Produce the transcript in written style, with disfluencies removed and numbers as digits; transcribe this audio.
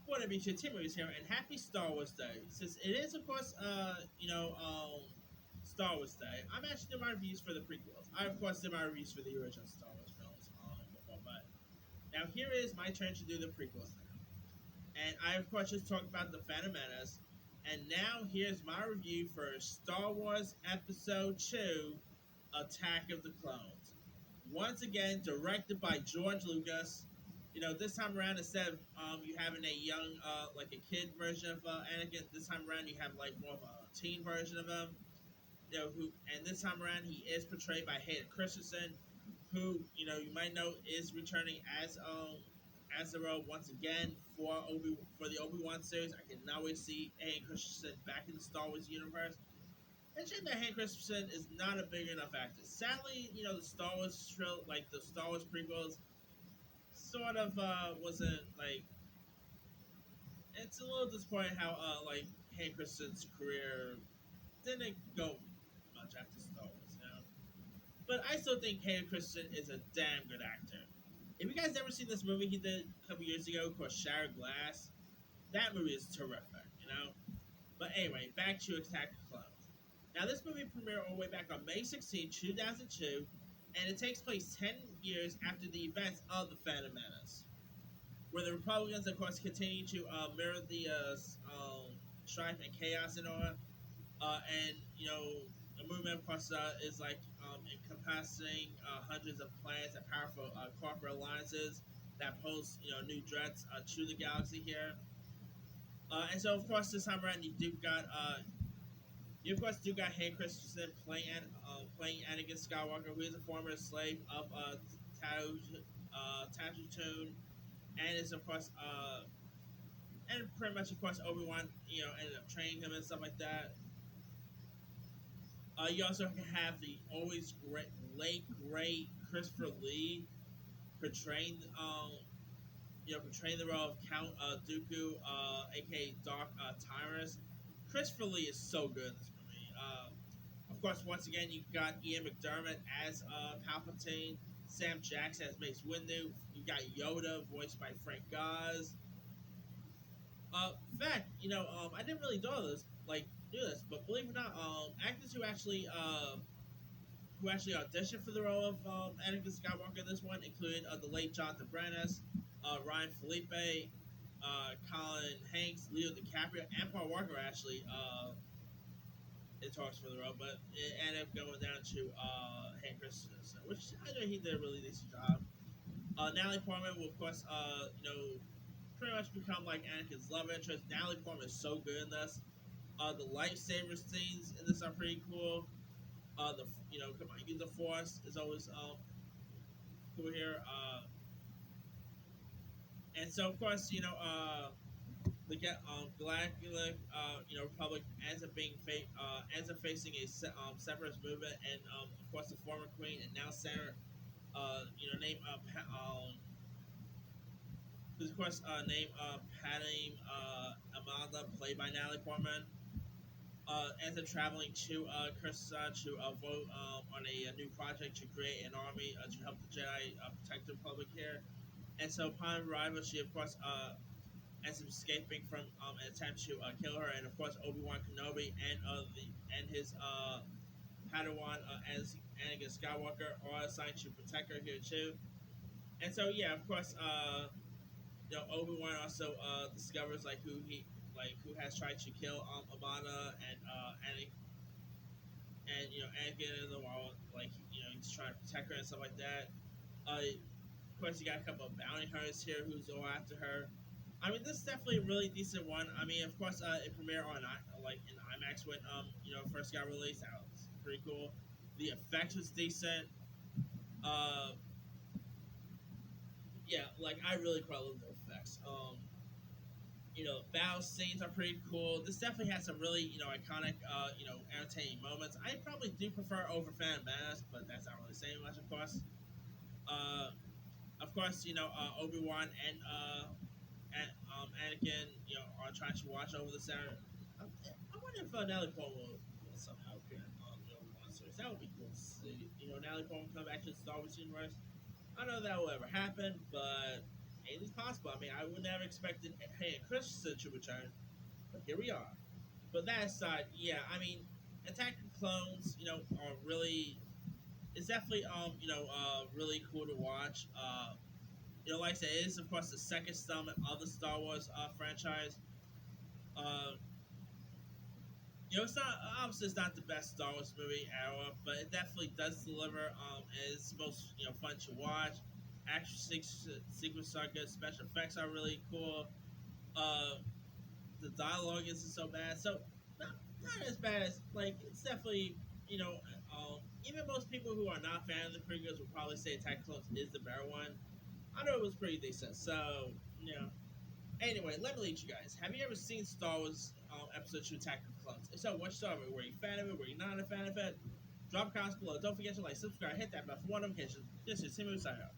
What up, YouTube? Tim is here, and happy Star Wars Day. Since it is, of course, Star Wars Day, I'm actually doing my reviews for the prequels. I, of course, did my reviews for the original Star Wars films before, but now here is my turn to do the prequels now. And I, of course, just talked about the Phantom Menace, and now here's my review for Star Wars Episode 2, Attack of the Clones. Once again, directed by George Lucas. This time around, instead of you having a young, like a kid version of Anakin, this time around you have like more of a teen version of him. And this time around he is portrayed by Hayden Christensen, who you might know is returning as the role once again for the Obi-Wan series. I cannot wait to see Hayden Christensen back in the Star Wars universe. It's shame that Hayden Christensen is not a big enough actor. Sadly, the Star Wars like the Star Wars prequels, sort of wasn't like. It's a little disappointing how like Hayden Christensen's career didn't go much after Star Wars. But I still think Hayden Christensen is a damn good actor. If you guys ever seen this movie he did a couple years ago called Shattered Glass, that movie is terrific. But anyway, back to Attack of the Clones. Now, this movie premiered all the way back on May 16, 2002, and it takes place 10 years after the events of the Phantom Menace, where the Republicans, of course, continue to mirror the strife and chaos and all. And, the movement, of course, is like encompassing hundreds of plans and powerful corporate alliances that pose, new threats to the galaxy here. And so, of course, this time around, you of course do got Hayden Christensen playing Anakin Skywalker, who is a former slave of Tatooine, and is of course and pretty much of course Obi-Wan ended up training him and stuff like that. You also have the always great Christopher Lee portraying portraying the role of Count Dooku, aka Dark Tyrus. Christopher Lee is so good in this movie. Of course, once again, you got Ian McDermott as Palpatine, Sam Jackson as Mace Windu. You got Yoda, voiced by Frank Oz. In fact, I didn't really do this, but believe it or not, actors who actually auditioned for the role of Anakin Skywalker in this one included the late Jonathan Brandis, Ryan Felipe, Colin Hanks, Leo DiCaprio, and Paul Walker actually in talks for the role, but it ended up going down to Hayden Christensen, which I know he did a really decent job. Natalie Portman will, of course, pretty much become like Anakin's love interest. Natalie Portman is so good in this. The lightsaber scenes in this are pretty cool. The come on, use the Force is always cool here. And so of course the Galactic Republic ends up facing a separatist movement, and of course the former Queen and now Senator named who's of course named Padme Amanda, played by Natalie Portman. Ends up traveling to Coruscant to vote on a new project to create an army to help the Jedi protect the Republic here. And so upon arrival, she of course ends up escaping from an attempt to kill her, and of course Obi-Wan Kenobi and his Padawan as Anakin Skywalker are assigned to protect her here too. And so yeah, of course, Obi-Wan also discovers who has tried to kill Amana and Anakin in the while he's trying to protect her and stuff like that. Of course, you got a couple of bounty hunters here who's all after her. I mean, this is definitely a really decent one. I mean, of course, it premiered on in IMAX when first got released. That was pretty cool. The effects was decent. Uh, yeah, I really quite love the effects. Battle scenes are pretty cool. This definitely has some really iconic entertaining moments. I probably do prefer over Phantom Menace, but that's not really saying much, of course. Uh, of course, Obi Wan and Anakin, are trying to watch over the center. I wonder if Natalie Portman will somehow appear on the Obi Wan series. That would be cool to see. Natalie Portman come back to the Star Wars universe. I don't know if that will ever happen, but anything's possible. I mean, I would never expected Hayden Christensen to return, but here we are. But that aside, yeah, I mean, Attack of Clones, are really it's definitely really cool to watch. Like I said, it is of course the second installment of the Star Wars franchise. Uh, it's not obviously it's not the best Star Wars movie ever, but it definitely does deliver. It's most fun to watch. Action sequences are good. Special effects are really cool. Uh, the dialogue isn't so bad. So not as bad as it's definitely even most people who are not fans of the prequels will probably say Attack of Clones is the better one. I know it was pretty decent. So Anyway, let me lead you guys. Have you ever seen Star Wars episode 2 Attack of the Clones? If so, what Star Wars? Were you a fan of it? Were you not a fan of it? Drop comments below. Don't forget to like, subscribe, hit that bell for more notifications. This is Timmy signing out.